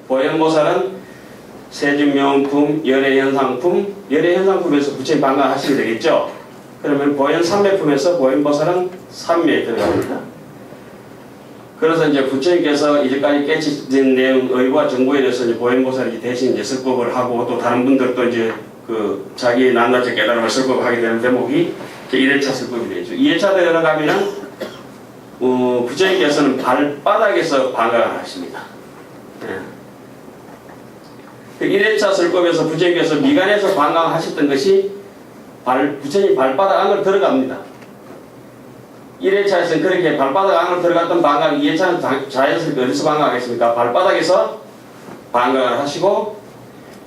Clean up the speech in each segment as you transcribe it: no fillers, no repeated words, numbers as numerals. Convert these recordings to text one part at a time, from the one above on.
보현보살은 세준명품, 열애현상품, 열애현상품에서 부처님 방광하시게 되겠죠. 그러면 보현삼매품에서 보현보살은 삼매에 들어갑니다. 그래서 이제 부처님께서 이제까지 깨치신 내용 의과 정보에 대해서 이제 보현보살이 대신 이제 설법을 하고 또 다른 분들도 이제 그 자기 낱낱이 깨달음을 설법하게 되는 대목이 이제 1회차 설법이 되죠. 2회차 들어가면은 부처님께서는 발바닥에서 방광을 하십니다. 그 1회차 설법에서 부처님께서 미간에서 방광하셨던 것이 부처님 발바닥 안으로 들어갑니다. 1회차에서는 그렇게 발바닥 안으로 들어갔던 방광, 2회차는 자연스럽게 어디서 방광하겠습니까? 발바닥에서 방광을 하시고,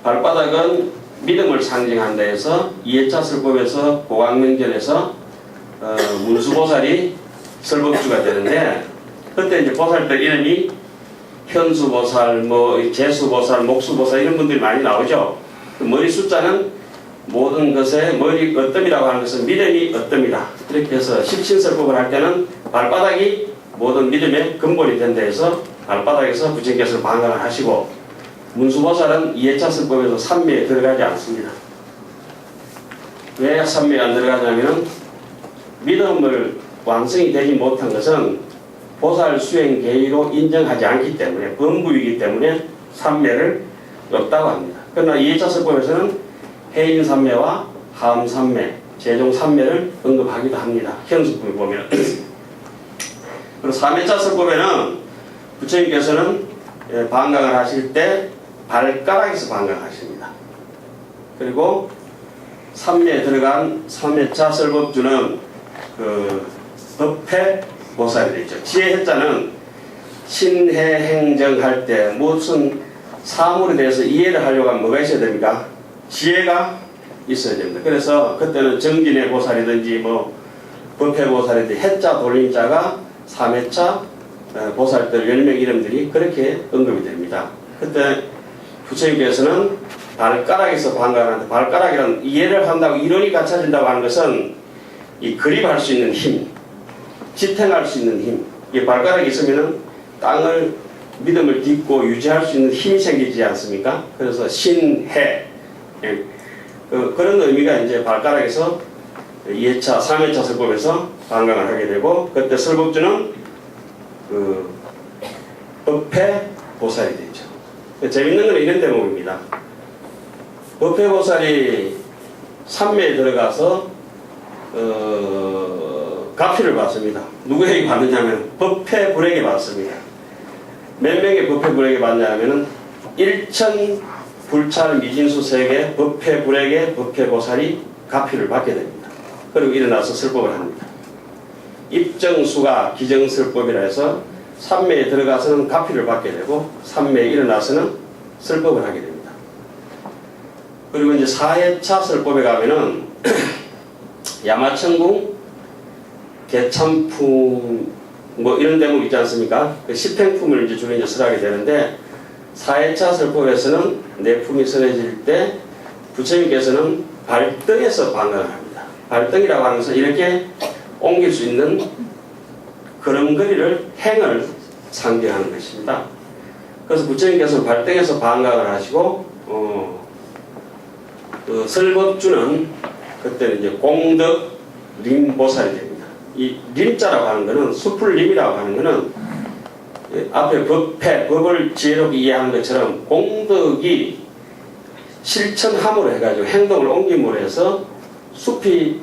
발바닥은 믿음을 상징한다 해서 2회차 설법에서 고광명절에서 문수보살이 설법주가 되는데, 그때 이제 보살들 이름이 현수보살, 재수보살, 목수보살 이런 분들이 많이 나오죠. 그 머리 숫자는 모든 것의 머리 어뜸이라고 하는 것은 믿음이 어뜸이다. 이렇게 해서 십신설법을 할 때는 발바닥이 모든 믿음의 근본이 된다 해서 발바닥에서 부처님께서 방광을 하시고, 문수보살은 2회차 설법에서 삼매에 들어가지 않습니다. 왜 삼매에 안 들어가냐면은 믿음을 완성이 되지 못한 것은 보살 수행 계위로 인정하지 않기 때문에, 범부이기 때문에 삼매를 없다고 합니다. 그러나 2회차 설법에서는 해인 삼매와 하음 삼매, 재종 삼매를 언급하기도 합니다. 현수품을 보면. 그리고 3회차 설법에는 부처님께서는 방광을 하실 때 발가락에서 방광하십니다. 그리고 삼매에 들어간 3회차 설법주는 그 법회 보살이 되죠. 지혜해자는 신해행정할 때 무슨 사물에 대해서 이해를 하려고 하면 뭐가 있어야 됩니까? 지혜가 있어야 됩니다. 그래서 그때는 정진의 보살이든지 법회 보살이든지 해자 돌림자가 3회차 보살들 10명 이름들이 그렇게 언급이 됩니다. 그때 부처님께서는 발가락에서 방광하는데, 발가락이란 이해를 한다고 이론이 갖춰진다고 하는 것은 이 그립할 수 있는 힘, 지탱할 수 있는 힘, 이 발가락이 있으면은 땅을 믿음을 딛고 유지할 수 있는 힘이 생기지 않습니까? 그래서 신해, 그런 의미가 이제 발가락에서 2회차, 3회차 설법에서 방광을 하게 되고, 그때 설법주는 그 법회 보살이 되죠. 재밌는 건 이런 대목입니다. 법회 보살이 삼매에 들어가서 가피를 받습니다. 누구에게 받느냐면 법회 불에게 받습니다. 몇 명의 법회 불에게 받냐면은 1천 불찰 미진수 세계 법회 불에게 법회 보살이 가피를 받게 됩니다. 그리고 일어나서 설법을 합니다. 입정수가 기정설법이라 해서 삼매에 들어가서는 가피를 받게 되고, 삼매에 일어나서는 설법을 하게 됩니다. 그리고 이제 4회차 설법에 가면은 야마천궁, 개참품 이런 대목 있지 않습니까? 그 십행품을 이제 주로 이제 설하게 되는데, 4회차 설법에서는 내품이 설해질 때 부처님께서는 발등에서 방광을 합니다. 발등이라고 하는 것은 이렇게 옮길 수 있는 걸음걸이를 행을 상징하는 것입니다. 그래서 부처님께서는 발등에서 방광을 하시고, 그 설법주는 그때는 이제 공덕 림보살이 됩니다. 이 림자라고 하는 것은, 수풀림이라고 하는 것은 앞에 법회, 법을 지혜롭게 이해하는 것처럼 공덕이 실천함으로 해가지고 행동을 옮김으로 해서 숲이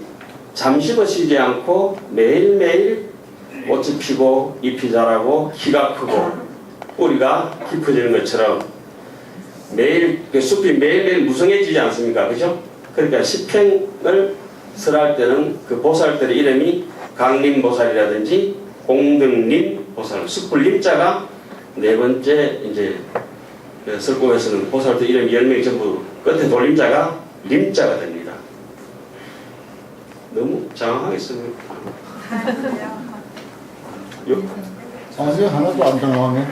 잠시도 쉬지 않고 매일매일 꽃이 피고 잎이 자라고 키가 크고 뿌리가 깊어지는 것처럼 매일 그 숲이 매일매일 무성해지지 않습니까? 그죠? 그러니까 십행을 설할 때는 그 보살들의 이름이 강림보살이라든지 공덕림 보살, 숯불림자가 네 번째 이제 설법에서는 보살들 이름 10명이 전부 끝에 돌림자가 림자가 됩니다. 너무 장황하겠어요. 아직 하나도 안 당황해.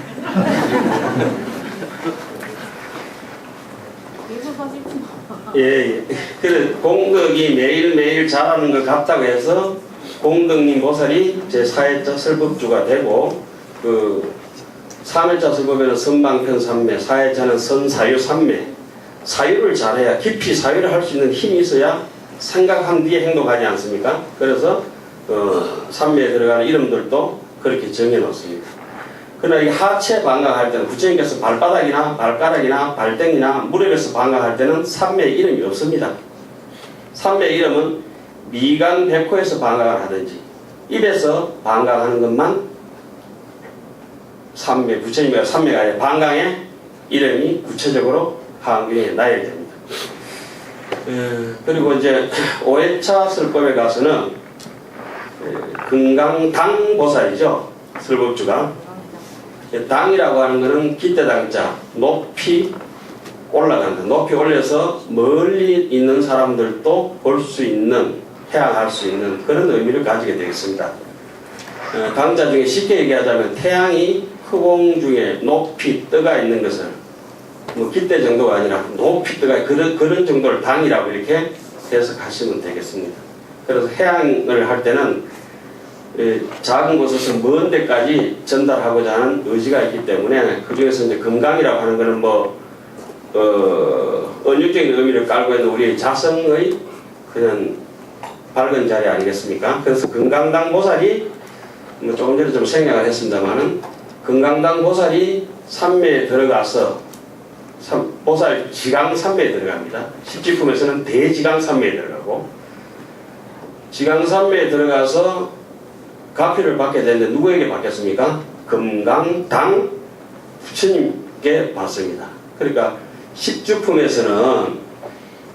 예. 그래 공덕이 매일매일 자라는 것 같다고 해서 공덕님 보살이 제4회차 설법주가 되고, 그 3회차 설법에는 선방편 삼매, 4회차는 선사유 삼매. 사유를 잘해야, 깊이 사유를 할 수 있는 힘이 있어야 생각한 뒤에 행동하지 않습니까? 그래서 삼매에 들어가는 이름들도 그렇게 정해 놓습니다. 그러나 이 하체 방광할 때는 부처님께서 발바닥이나 발가락이나 발등이나 무릎에서 방광할 때는 삼매의 이름이 없습니다. 삼매의 이름은 미간 백호에서 방광을 하든지 입에서 방광하는 것만 삼매, 부처님의 삼매가 아니라 방광의 이름이 구체적으로 하안경에 나야 됩니다. 그리고 이제 5회차 설법에 가서는 금강당보살이죠. 설법주가. 당이라고 하는 것은 기대당자, 높이 올라간다. 높이 올려서 멀리 있는 사람들도 볼 수 있는, 해양할 수 있는 그런 의미를 가지게 되겠습니다. 당자 중에 쉽게 얘기하자면 태양이 허공 중에 높이 떠가 있는 것을 뭐 기대 정도가 아니라 높이 떠가 그런 정도를 당이라고 이렇게 해석하시면 되겠습니다. 그래서 해양을 할 때는 작은 곳에서 먼 데까지 전달하고자 하는 의지가 있기 때문에 그 중에서 이제 금강이라고 하는 것은 은유적인 의미를 깔고 있는 우리의 자성의 그냥 밝은 자리 아니겠습니까? 그래서 금강당 보살이 뭐 조금 전에 좀 생략을 했습니다만은 금강당 보살이 삼매에 들어가서 보살 지강 삼매에 들어갑니다. 십지품에서는 대지강 삼매에 들어가고 지강 삼매에 들어가서 가피를 받게 되는데 누구에게 받겠습니까? 금강당 부처님께 받습니다. 그러니까 십주품에서는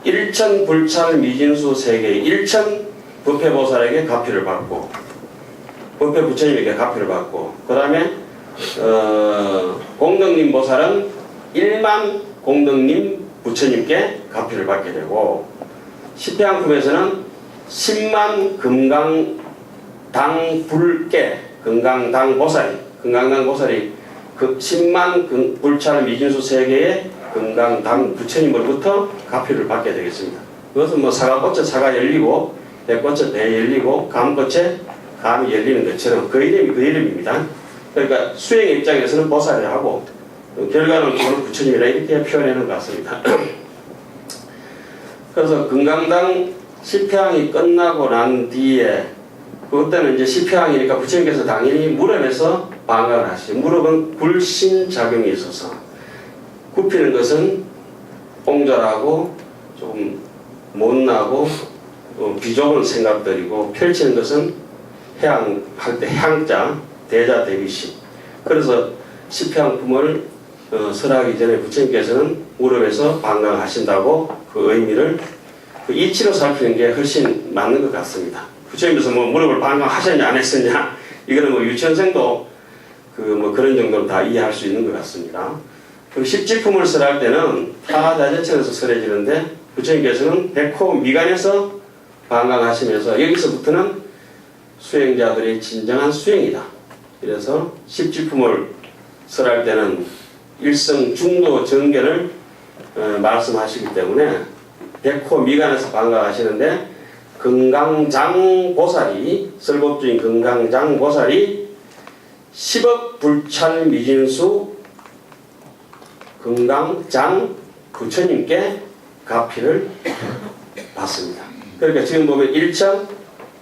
일천 불찰 미진수 세계 일천 법회보살에게 가피를 받고 법회 부처님에게 가피를 받고 그 다음에 공덕님 보살은 1만 공덕님 부처님께 가피를 받게 되고 십회양품에서는 10만 금강당 불께 금강당 보살이 그 10만 불찰 미진수 세계의 금강당 부처님으로부터 가피를 받게 되겠습니다. 그것은 뭐 사과꽃에 사과 열리고 배꽃에 배 열리고 감꽃에 감이 열리는 것처럼 그 이름이 그 이름입니다. 그러니까 수행의 입장에서는 보살이 하고 결과는 부처님이라 이렇게 표현하는 것 같습니다. 그래서 금강당 10회항이 끝나고 난 뒤에 그때는 이제 10회항이니까 부처님께서 당연히 무릎에서 방광을 하시죠. 무릎은 굴신작용이 있어서 굽히는 것은 옹졸하고 조금 못나고 비좁은 생각들이고 펼치는 것은 해양할 때 향자 대자 대비시. 그래서 십회양품을 설하기 전에 부처님께서는 무릎에서 방광하신다고 그 의미를 그 이치로 살피는 게 훨씬 맞는 것 같습니다. 부처님께서 뭐 무릎을 방광하셨냐 안 했었냐 이거는 뭐 유치원생도 그런 정도로 다 이해할 수 있는 것 같습니다. 그리고 십지품을 설할 때는 타자재천에서 설해지는데 부처님께서는 백호 미간에서 방광하시면서 여기서부터는 수행자들의 진정한 수행이다. 그래서 십지품을 설할 때는 일성 중도 정견을 말씀하시기 때문에 백호 미간에서 방광하시는데 금강장 보살이 설법주인 금강장 보살이 10억 불찰 미진수 금강장 부처님께 가피를 받습니다. 그러니까 지금 보면 1천,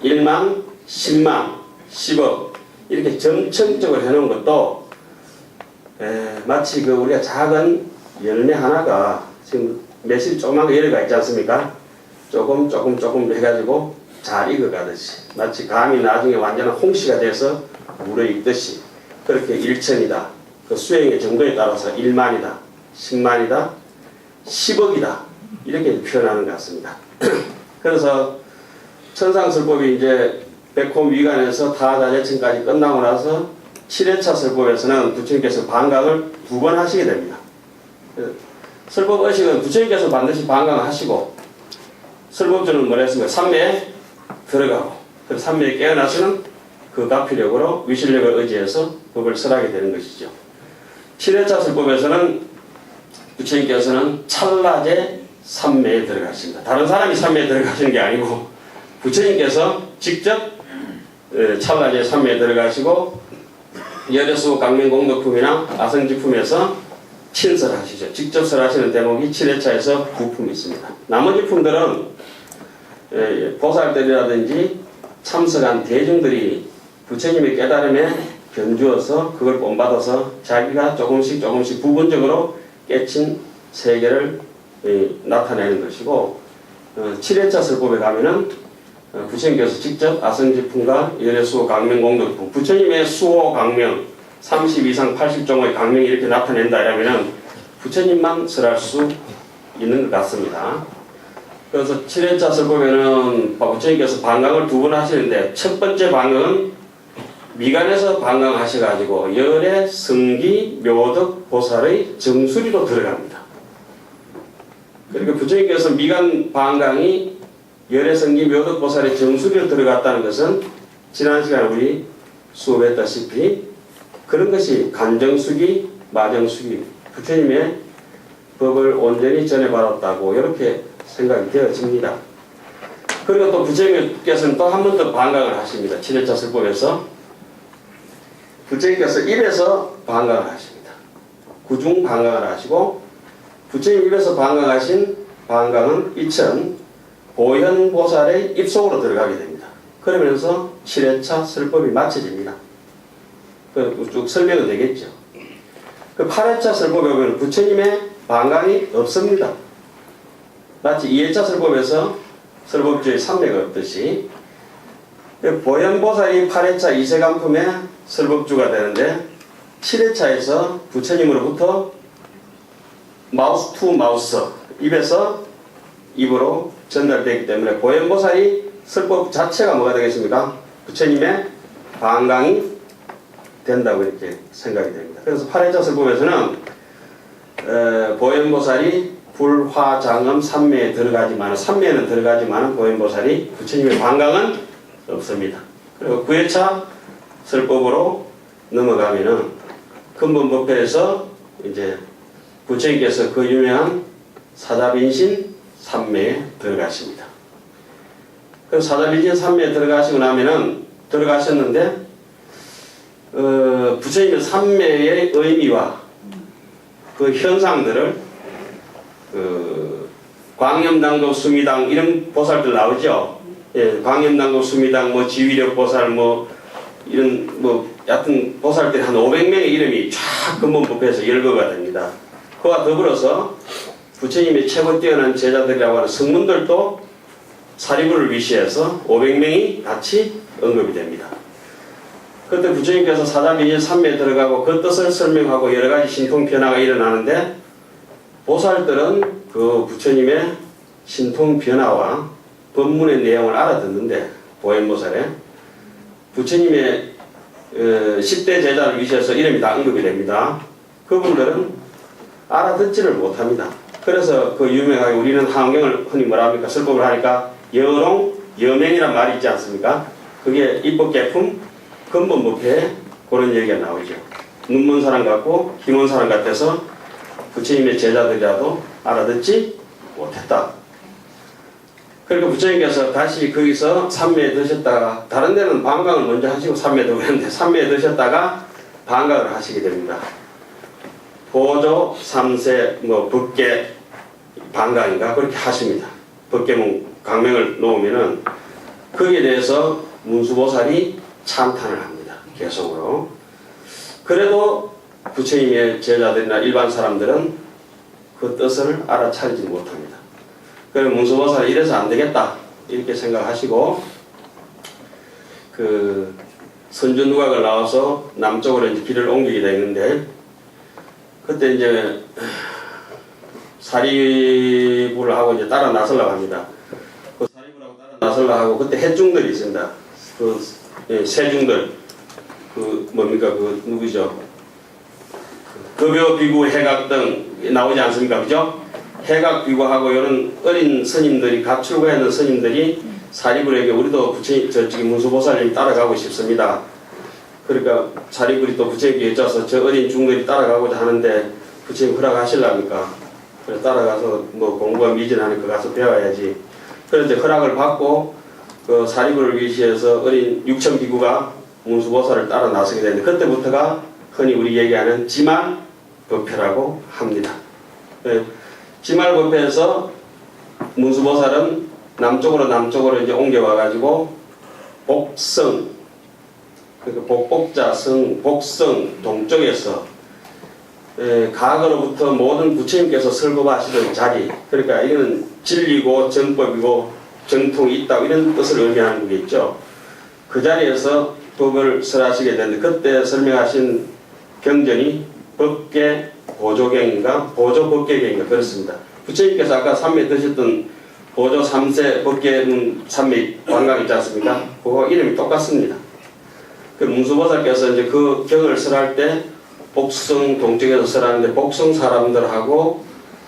1만, 10만, 10억 이렇게 점층적으로 해놓은 것도 마치 우리가 작은 열매 하나가 지금 매실 조그만 열매가 있지 않습니까? 조금 해가지고 잘 익어가듯이 마치 감이 나중에 완전한 홍시가 돼서 물에 익듯이 그렇게 1천이다. 그 수행의 정도에 따라서 1만이다. 10만이다. 10억이다. 이렇게 표현하는 것 같습니다. 그래서 천상설법이 이제 백호 위관에서 타자재천까지 끝나고 나서 7회차 설법에서는 부처님께서 방광을 2번 하시게 됩니다. 설법의식은 부처님께서 반드시 방광을 하시고 설법주는 뭐라 했습니까? 삼매에 들어가고 그 삼매에 깨어나서는 그 가피력으로 위실력을 의지해서 법을 설하게 되는 것이죠. 7회차 설법에서는 부처님께서는 찰나제 삼매에 들어가십니다. 다른 사람이 삼매에 들어가시는 게 아니고 부처님께서 직접 찰나제 삼매에 들어가시고 열애수호 강명공덕품이나 아성지품에서 친설하시죠. 직접 설하시는 대목이 7회차에서 9품이 있습니다. 나머지 품들은 보살들이라든지 참석한 대중들이 부처님의 깨달음에 견주어서 그걸 본받아서 자기가 조금씩 부분적으로 깨친 세계를 나타내는 것이고, 7회차 설법에 가면은 부처님께서 직접 아성지품과 열애수호 강명공덕품, 부처님의 수호 강명 30 이상 80종의 강명이 이렇게 나타낸다 이러면은 부처님만 설할 수 있는 것 같습니다. 그래서 7회차 설법에는 부처님께서 방광을 2번 하시는데, 첫 번째 방광은 미간에서 방광하셔가지고 열애, 성기, 묘덕, 보살의 정수리로 들어갑니다. 그러니까 부처님께서 미간 방광이 열애, 성기, 묘덕, 보살의 정수리로 들어갔다는 것은 지난 시간에 우리 수업했다시피 그런 것이 간정수기, 마정수기, 부처님의 법을 온전히 전해받았다고 이렇게 생각이 되어집니다. 그리고 또 부처님께서는 또 한 번 더 방광을 하십니다. 7회차 설법에서 부처님께서 입에서 방광을 하십니다. 구중 방광을 하시고, 부처님 입에서 방광하신 방광은 이천 보현보살의 입속으로 들어가게 됩니다. 그러면서 7회차 설법이 마쳐집니다. 쭉 설명은 되겠죠. 그 8회차 설법에 보면 부처님의 방광이 없습니다. 마치 2회차 설법에서 설법주의 삼매가 없듯이 보현보살이 8회차 이세간품의 설법주가 되는데, 7회차에서 부처님으로부터 마우스 투 마우스, 입에서 입으로 전달되기 때문에 보현보살이 설법 자체가 뭐가 되겠습니까? 부처님의 방광이 된다고 이렇게 생각이 됩니다. 그래서 8회차 설법에서는 보현보살이 불화장음 삼매에 들어가지만, 삼매에는 들어가지만 보현보살이 부처님의 방광은 없습니다. 그리고 9회차 설법으로 넘어가면은 근본법회에서 이제 부처님께서 그 유명한 사자빈신 삼매에 들어가십니다. 그래서 사자빈신 삼매에 들어가시고 나면은 들어가셨는데, 부처님의 삼매의 의미와 그 현상들을 광염당도 수미당 이런 보살들 나오죠. 예, 광염당도 수미당 뭐 지위력 보살 뭐 이런 뭐 여하튼 보살들이 한 500명의 이름이 쫙 근본법회에서 열거가 됩니다. 그와 더불어서 부처님의 최고 뛰어난 제자들이라고 하는 성문들도 사리부를 위시해서 500명이 같이 언급이 됩니다. 그때 부처님께서 사자민신 삼매에 들어가고 그 뜻을 설명하고 여러 가지 신통 변화가 일어나는데, 보살들은 그 부처님의 신통 변화와 법문의 내용을 알아듣는데, 보현보살에 부처님의 10대 제자를 위시해서 이름이 다 언급이 됩니다. 그분들은 알아듣지를 못합니다. 그래서 그 유명하게 우리는 한경을 흔히 뭐라 합니까? 설법을 하니까 여롱, 여맹이란 말이 있지 않습니까? 그게 입법개품, 근본법회에 그런 얘기가 나오죠. 눈먼 사람 같고 힘온 사람 같아서 부처님의 제자들이라도 알아듣지 못했다. 그러니까 부처님께서 다시 거기서 삼매에 드셨다가, 다른 데는 방광을 먼저 하시고 삼매에 드셨는데 삼매에 드셨다가 방광을 하시게 됩니다. 보조, 삼세, 뭐 법계, 방광인가 그렇게 하십니다. 법계문 강명을 놓으면은 거기에 대해서 문수보살이 참탄을 합니다. 계속으로. 그래도 부처님의 제자들이나 일반 사람들은 그 뜻을 알아차리지 못합니다. 그래서 문수보살이 이래서 안 되겠다 이렇게 생각하시고, 그 선주누각을 나와서 남쪽으로 이제 길을 옮기게 되는데, 그때 이제 사리부를 하고 이제 따라 나서려고 합니다. 그 사리부를 하고 따라 나서려고 하고, 그때 해중들이 있습니다. 그 세중들, 그 뭡니까 그 누구죠? 급여 비구 해각 등 나오지 않습니까, 그죠? 해각 비구하고 이런 어린 스님들이, 갑출구에 있는 스님들이 사리불에게 우리도 부처님 저기 문수보살님 따라가고 싶습니다. 그러니까 사리불이 또 부처님께 여쭤서 저 어린 중들이 따라가고자 하는데 부처님 허락하실랍니까? 그래서 따라가서 뭐 공부가 미진하니까 가서 배워야지. 그런데 허락을 받고 그 사리불을 위시해서 어린 육천 비구가 문수보살을 따라 나서게 되는데 그때부터가 흔히 우리 얘기하는 지말법회라고 합니다. 지말법회에서 문수보살은 남쪽으로 이제 옮겨와가지고 복성, 그러니까 복복자 성, 복성 동쪽에서 과거로부터 모든 부처님께서 설법하시던 자리, 그러니까 이거는 진리고 정법이고 정통이 있다 이런 뜻을 의미하는 거겠죠. 그 자리에서 법을 설하시게 되는데 그때 설명하신 경전이 법계 보조경인가 보조법계경인가 그렇습니다. 부처님께서 아까 삼매 드셨던 보조 3세 법계 삼매 관광 있지 않습니까? 그거 이름이 똑같습니다. 그 문수보살께서 이제 그 경을 설할 때 복성 동쪽에서 설하는데 복성 사람들하고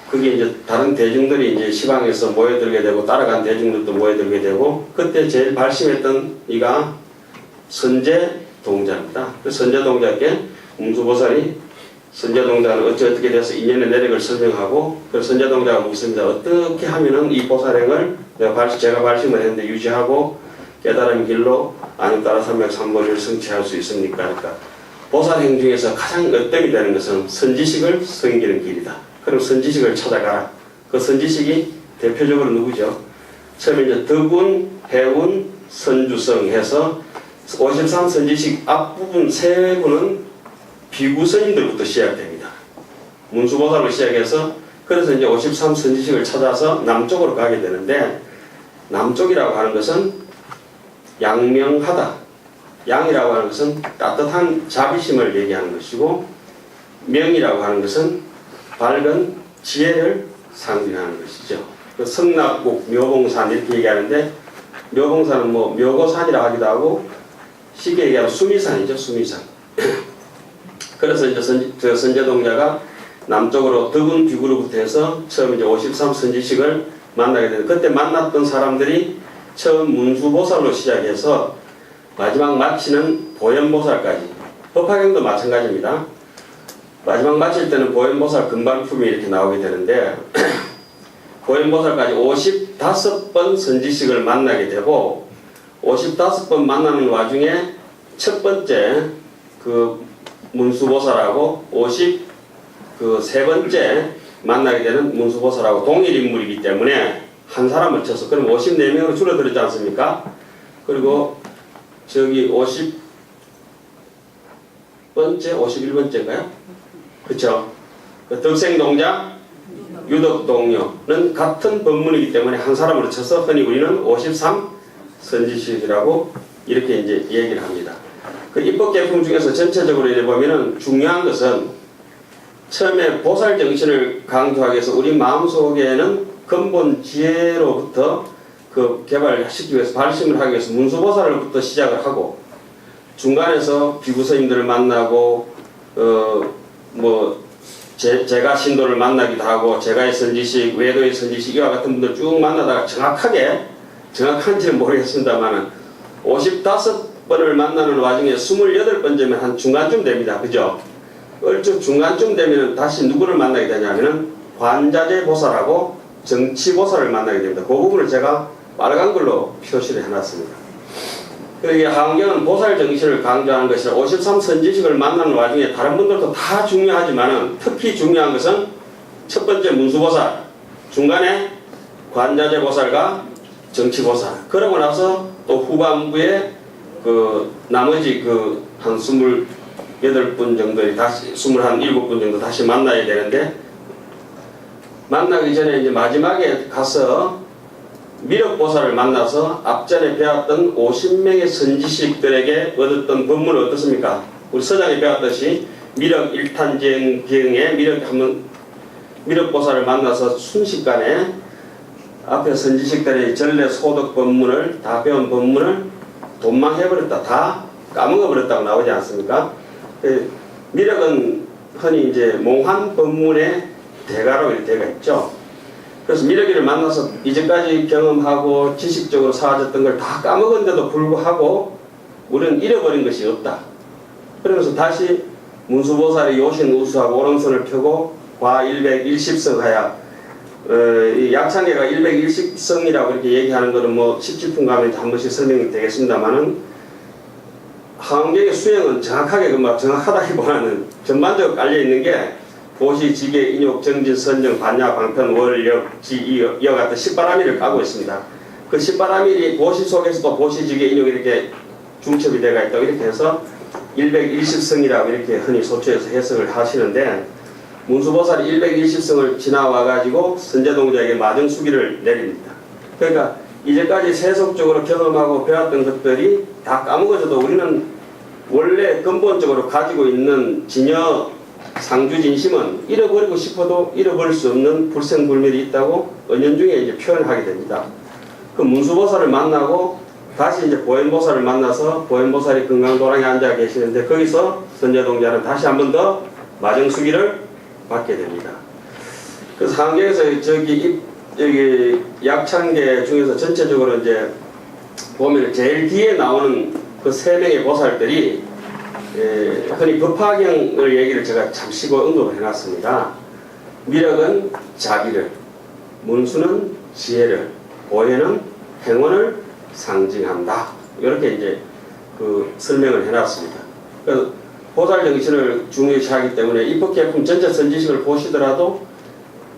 그게 이제 다른 대중들이 이제 시방에서 모여들게 되고 따라간 대중들도 모여들게 되고 그때 제일 발심했던 이가 선제동자입니다. 그 선제동자께 문수보살이 선제동자는 어떻게 돼서 인연의 내력을 설명하고 그 선제동자가 묻습니다. 어떻게 하면은 이 보살행을 제가 발심을 했는데 유지하고 깨달음 길로 안익따라 삼맥삼보리를 성취할 수 있습니까? 그러니까 보살행 중에서 가장 으뜸이 되는 것은 선지식을 섬기는 길이다. 그럼 선지식을 찾아가라. 그 선지식이 대표적으로 누구죠? 처음에 이제 덕운, 해운, 선주성 해서 53 선지식 앞부분 세 분은 비구 스님들부터 시작됩니다. 문수보살로 시작해서 그래서 이제 53 선지식을 찾아서 남쪽으로 가게 되는데 남쪽이라고 하는 것은 양명하다. 양이라고 하는 것은 따뜻한 자비심을 얘기하는 것이고 명이라고 하는 것은 밝은 지혜를 상징하는 것이죠. 그 성납국, 묘봉산 이렇게 얘기하는데 묘봉산은 뭐 묘고산이라 하기도 하고 쉽게 얘기하면 수미산이죠. 수미산. 그래서 이제 선제동자가 남쪽으로 덕운 비구로부터 해서 처음 이제 53 선지식을 만나게 되는 그때 만났던 사람들이 처음 문수보살로 시작해서 마지막 마치는 보현보살까지 법화경도 마찬가지입니다. 마지막 마칠 때는 보현보살 금발품이 이렇게 나오게 되는데 보현보살까지 55번 선지식을 만나게 되고 55번 만나는 와중에 첫 번째 그 문수보살하고 53번째 만나게 되는 문수보살하고 동일 인물이기 때문에 한 사람을 쳐서 그럼 54명으로 줄어들었지 않습니까? 그리고 저기 50번째, 51번째인가요? 그쵸? 그 덕생동자, 유덕동료는 같은 법문이기 때문에 한 사람으로 쳐서 흔히 우리는 53 선지식이라고 이렇게 이제 얘기를 합니다. 그 입법계품 중에서 전체적으로 이래 보면은 중요한 것은 처음에 보살 정신을 강조하기 위해서 우리 마음속에는 근본 지혜로부터 그 개발시키기 위해서 발심을 하기 위해서 문수보살로부터 시작을 하고 중간에서 비구스님들을 만나고 제가 신도를 만나기도 하고 제가의 선지식, 외도의 선지식 이와 같은 분들 쭉 만나다가 정확한지는 모르겠습니다만은 55번을 만나는 와중에 28번째면 한 중간쯤 됩니다. 그죠? 얼추 중간쯤 되면 다시 누구를 만나게 되냐면은 관자재 보살하고 정치보살을 만나게 됩니다. 그 부분을 제가 빨간 글로 표시를 해놨습니다. 그러기에 하원경은 보살 정신을 강조하는 것이라 53 선지식을 만나는 와중에 다른 분들도 다 중요하지만은 특히 중요한 것은 첫 번째 문수보살, 중간에 관자재 보살과 정치보살. 그러고 나서 또 후반부에 그 나머지 그 한 28분 정도의 다시 27분 정도 다시 만나야 되는데 만나기 전에 이제 마지막에 가서 미륵보살을 만나서 앞전에 배웠던 50명의 선지식들에게 얻었던 법문은 어떻습니까? 우리 서장에 배웠듯이 미륵 일탄경에 미륵보살을 만나서 순식간에 앞에 선지식들의 전례 소득 법문을 다 배운 법문을 돈망해버렸다. 다 까먹어버렸다고 나오지 않습니까? 미륵은 흔히 이제 몽환 법문의 대가로 이렇게 되어 있죠. 그래서 미륵이를 만나서 이제까지 경험하고 지식적으로 사라졌던 걸 다 까먹은데도 불구하고 우리는 잃어버린 것이 없다. 그러면서 다시 문수보살의 요신 우수하고 오른손을 펴고 과 110성 하야 이 약창계가 110성이라고 이렇게 얘기하는 것은 뭐 17분 가면 한 번씩 설명이 되겠습니다만은 하원경의 수행은 정확하게 정확하다기보다는 전반적으로 깔려 있는 게 보시, 지계, 인욕, 정진, 선정, 반야, 방편, 월, 역, 지, 이와 같은 10바라밀을 까고 있습니다. 그 10바라밀이 보시 속에서도 보시, 지계, 인욕 이렇게 중첩이 되어 있다고 이렇게 해서 120성이라고 이렇게 흔히 소처해서 해석을 하시는데, 문수보살이 120성을 지나와가지고 선제동자에게 마정수기를 내립니다. 그러니까 이제까지 세속적으로 경험하고 배웠던 것들이 다 까먹어져도 우리는 원래 근본적으로 가지고 있는 진여 상주진심은 잃어버리고 싶어도 잃어버릴 수 없는 불생불멸이 있다고 은연중에 이제 표현하게 됩니다. 그 문수보살을 만나고 다시 이제 보현보살을 만나서 보현보살이 금강도랑에 앉아 계시는데 거기서 선제동자는 다시 한 번 더 마정수기를 받게 됩니다. 그래서 한계에서 여기 약창계 중에서 전체적으로 이제 보면 제일 뒤에 나오는 그 세 명의 보살들이 흔히 법화경을 얘기를 제가 잠시 언급을 해놨습니다. 미력은 자비를, 문수는 지혜를, 보혜는 행원을 상징한다. 이렇게 이제 그 설명을 해놨습니다. 그래서 보살 정신을 중요시하기 때문에 입법계품 전체 선지식을 보시더라도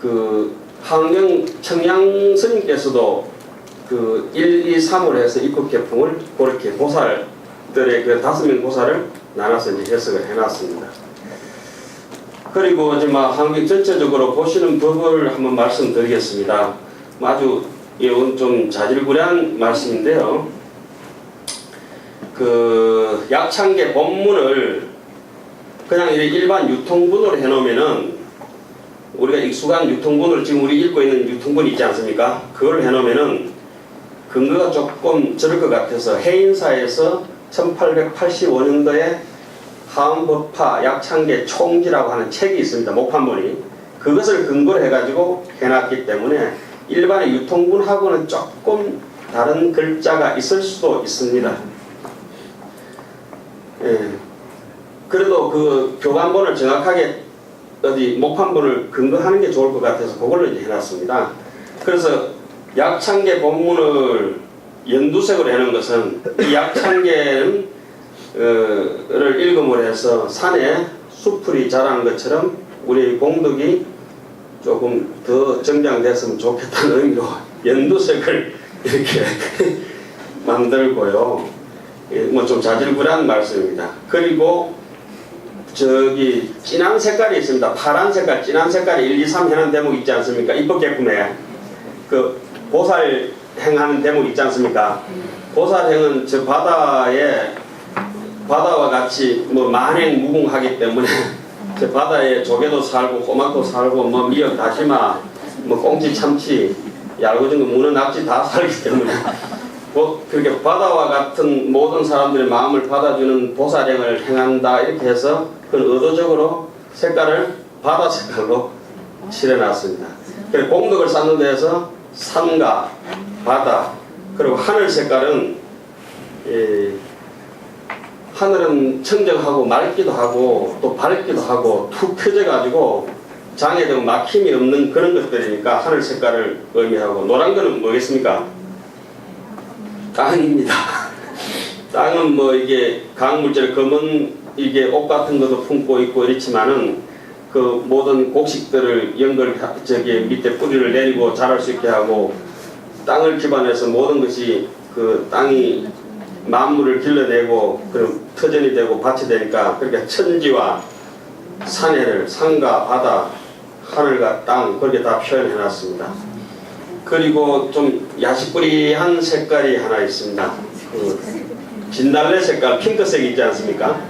그 한경 청양 스님께서도 그 1, 2, 3으로 해서 입법계품을 그렇게 보살들의 그 5명 보살을 나눠서 이제 해석을 해놨습니다. 그리고 이제 한경 전체적으로 보시는 법을 한번 말씀드리겠습니다. 아주 이건 좀 자질구레한 말씀인데요. 그 약창계 본문을 그냥 일반 유통분으로 해놓으면은 우리가 익숙한 유통분을 지금 우리 읽고 있는 유통분이 있지 않습니까? 그걸 해놓으면은 근거가 조금 저럴 것 같아서 해인사에서 1885년도에 하원법화 약창계 총지라고 하는 책이 있습니다. 목판본이. 그것을 근거로 해가지고 해놨기 때문에 일반의 유통분하고는 조금 다른 글자가 있을 수도 있습니다. 예. 그래도 그 교관본을 정확하게 어디 목판본을 근거하는 게 좋을 것 같아서 그걸로 이제 해놨습니다. 그래서 약창계 본문을 연두색으로 해놓은 것은 이 약창계는 를 읽음으로 해서 산에 수풀이 자라는 것처럼 우리의 공덕이 조금 더 정장됐으면 좋겠다는 의미로 연두색을 이렇게 만들고요. 뭐 좀 자질구레한 말씀입니다. 그리고 저기 진한 색깔이 있습니다. 파란 색깔, 진한 색깔이 1, 2, 3 해놓은 대목 있지 않습니까? 입법계품에 그 보살 행하는 대목 있지 않습니까? 보살행은 저 바다와 같이 뭐 만행 무궁하기 때문에 저 바다에 조개도 살고 꼬막도 살고 뭐 미역, 다시마, 뭐 꽁치, 참치, 얄고등어, 문어, 낙지 다 살기 때문에 그렇게 바다와 같은 모든 사람들의 마음을 받아주는 보살행을 행한다 이렇게 해서 그건 의도적으로 색깔을 바다 색깔로 칠해놨습니다. 그래서 공덕을 쌓는 데에서 산과 바다 그리고 하늘 색깔은 하늘은 청정하고 맑기도 하고 또 밝기도 하고 툭 펴져가지고 장애되고 막힘이 없는 그런 것들이니까 하늘 색깔을 의미하고 노란 거는 뭐겠습니까? 땅입니다. 땅은 뭐 이게 강물질 검은 이게 옷 같은 것도 품고 있고 이렇지만은 그 모든 곡식들을 밑에 뿌리를 내리고 자랄 수 있게 하고 땅을 기반해서 모든 것이 그 땅이 만물을 길러내고 그런 터전이 되고 밭이 되니까 그렇게 천지와 산해를 산과 바다 하늘과 땅 그렇게 다 표현해 놨습니다. 그리고 좀 야식부리한 색깔이 하나 있습니다. 그 진달래 색깔 핑크색이 있지 않습니까?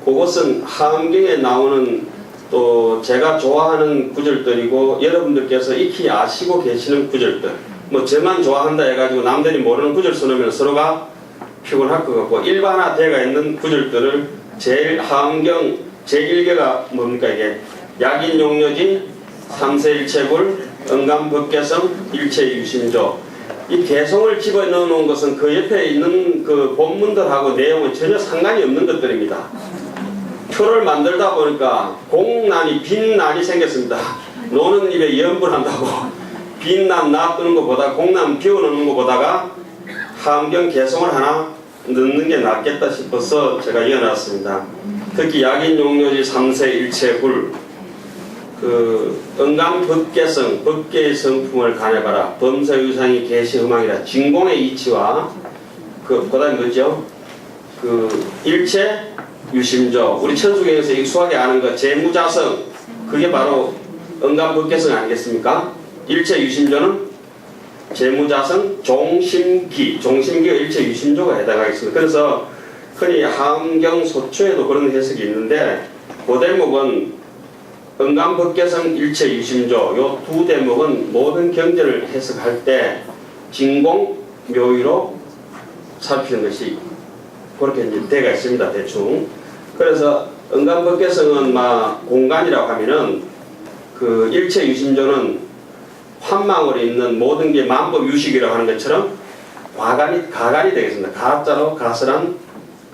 그것은 하음경에 나오는 또 제가 좋아하는 구절들이고 여러분들께서 익히 아시고 계시는 구절들 뭐 저만 좋아한다 해가지고 남들이 모르는 구절 써놓으면 서로가 피곤할 것 같고 일반화되어 있는 구절들을 제일 하음경 제1개가 뭡니까 이게 약인용료진 삼세일체불 응감법계성 일체유심조 이 개성을 집어넣어 놓은 것은 그 옆에 있는 그 본문들하고 내용은 전혀 상관이 없는 것들입니다. 표를 만들다 보니까 공난이 빈난이 생겼습니다. 노는 입에 염분한다고 빈난 놔두는 것보다 공난 비워놓는 것보다가 하음경 개성을 하나 넣는 게 낫겠다 싶어서 제가 이어놨습니다. 특히 약인 용료지 3세 일체굴, 응감법계성, 법계의 성품을 가려봐라. 범사유상이 개시흠망이라. 진공의 이치와 그다음에 뭐죠? 일체 유심조. 우리 천수경에서 익숙하게 아는 거 재무자성. 그게 바로 응감법계성 아니겠습니까? 일체 유심조는 재무자성 종심기. 종심기가 일체 유심조가 해당하겠습니다. 그래서 흔히 함경소초에도 그런 해석이 있는데 그 대목은 응감법계성 일체 유심조 요 두 대목은 모든 경전을 해석할 때 진공 묘의로 살피는 것이 그렇게 이제 되어 있습니다. 대충. 그래서 응감법계성은 막 공간이라고 하면은 일체 유심조는 환망으로 있는 모든 게 만법유식이라고 하는 것처럼 가간이 되겠습니다. 가자로 가설한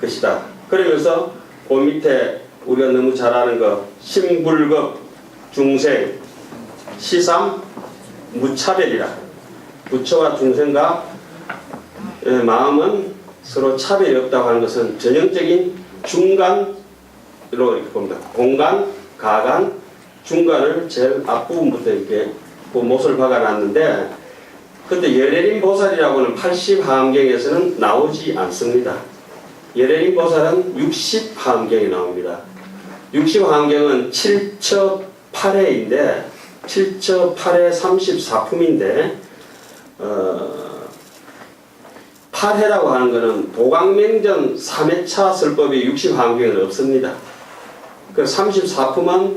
것이다. 그러면서 그 밑에 우리가 너무 잘 아는 거 심불급 중생 시삼 무차별이라. 부처와 중생과 마음은 서로 차별이 없다고 하는 것은 전형적인 중간으로 이렇게 봅니다. 공간, 가간, 중간을 제일 앞부분부터 이렇게 못을 박아놨는데 근데 열애림 보살이라고는 80하암경에서는 나오지 않습니다. 열애림 보살은 60하암경에 나옵니다. 60하암경은 7처 8회인데 7처 8회 34품인데 8회라고 하는 것은 도강명전 3회차 설법이 60하암경에는 없습니다. 그 34품은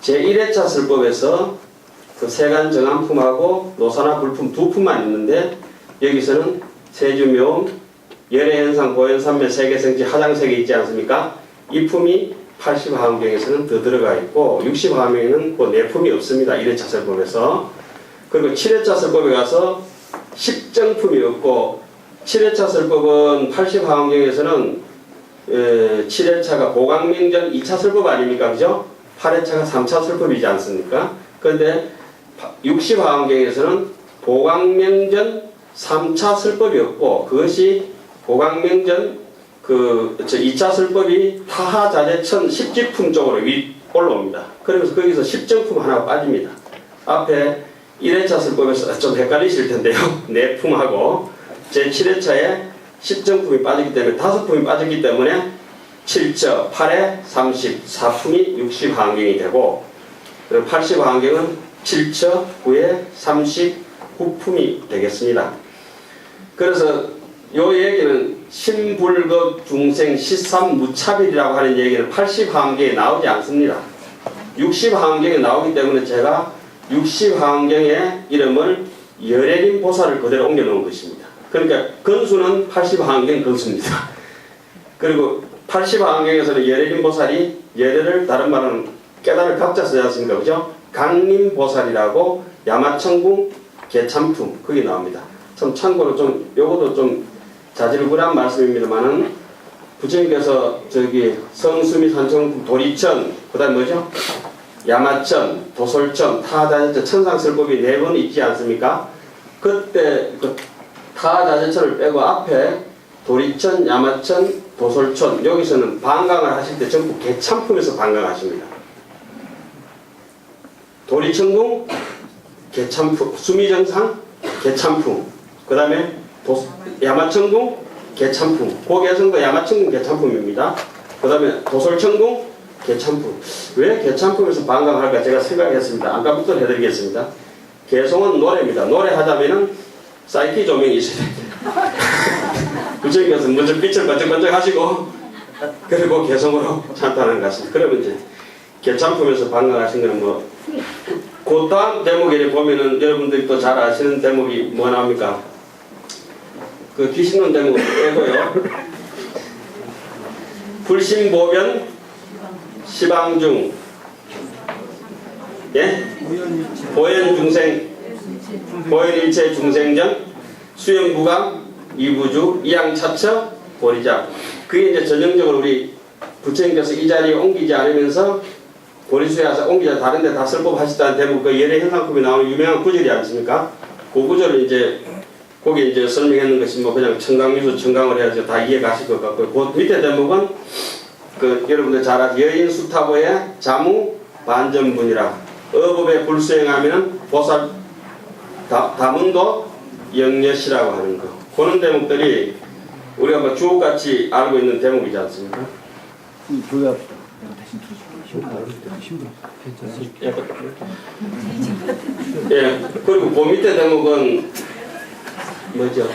제1회차 설법에서 세간 정암품하고 노사나 불품 두 품만 있는데 여기서는 세주묘음, 열애현상, 보현삼매, 세계성지, 하장색이 있지 않습니까? 이 품이 80하암경에서는 더 들어가 있고 60하암경에는 그 네 품이 없습니다. 1회차 설법에서. 그리고 7회차 설법에 가서 10정품이 없고 7회차 설법은 80하암경에서는 7회차가 보강명전 2차 설법 아닙니까? 그죠? 8회차가 3차 설법이지 않습니까? 그런데 60하암경에서는 보강명전 3차 설법이 없고 그것이 보강명전 2차 설법이 타하자재천 10지품 쪽으로 올라옵니다. 그러면서 거기서 10정품 하나가 빠집니다. 앞에 1회차 설법에서 좀 헷갈리실 텐데요. 4품하고 제7회차에 10정품이 빠지기 때문에 5품이 빠졌기 때문에 7처 8회 34품이 60하암경이 되고 80하암경은 7처 9회 39품이 되겠습니다. 그래서 요 얘기는 신불급 중생 시삼무차별이라고 하는 얘기는 80하암경에 나오지 않습니다. 60하암경에 나오기 때문에 제가 60하암경의 이름을 열애림 보살을 그대로 옮겨놓은 것입니다. 그러니까 건수는 80하암경 건수입니다. 그리고 80하암경에서는 열애림 보살이 열애를 다른 말은 깨달을 각자 쓰지 않습니까? 그죠? 강림 보살이라고 야마천궁 개참품 그게 나옵니다. 참 참고로 좀 요것도 좀 자질구레한 말씀입니다만은 부처님께서 저기 성수미 산청 도리천 그다음 뭐죠? 야마천 도솔천 타자재천 천상설법이 4번 있지 않습니까? 그때 그 타자재천을 빼고 앞에 도리천 야마천 도솔천 여기서는 방광을 하실 때 전부 개참품에서 방광하십니다. 도리천궁 개참품 수미정상 개참품 그 다음에 야마천궁 개참품 고개성도 야마천궁 개참품입니다. 그 다음에 도솔천궁 개참품. 왜 개참품에서 방광할까 제가 생각했습니다. 아까부터 해드리겠습니다. 개송은 노래입니다. 노래하자면은 사이키 조명이 있어야 됩니다. 부처님께서 먼저 빛을 번쩍번쩍 하시고 그리고 개송으로 찬탄하는 것 같습니다. 그러면 이제 개참품에서 방광하신 거는 뭐 그 다음 대목에 보면은 여러분들이 또 잘 아시는 대목이 뭐 나옵니까? 그 귀신론 대목 빼고요. 불신보변 시방중 예? 보현중생 보현일체 중생전 수영부강 이부주 이양차처 보리자 그게 이제 전형적으로 우리 부처님께서 이 자리에 옮기지 않으면서 보리수에 와서 옮기자 다른 데 다 설법하시다는 대목 그 열애 현상법에 나오는 유명한 구절이 않습니까? 그 구절을 이제 거기 이제 설명했는 것이 뭐 그냥 청강유수 청강을 해야지 다 이해가실 것 같고 그 밑에 대목은 그 여러분들 잘 아시죠? 여인 수타고의 자무 반전분이라 어법에 불수행하면 보살 다문도 영여시라고 하는 거 그런 대목들이 우리가 뭐 주옥같이 알고 있는 대목이지 않습니까? 조회합시다. 예, 그리고 그 밑에 대목은 뭐죠?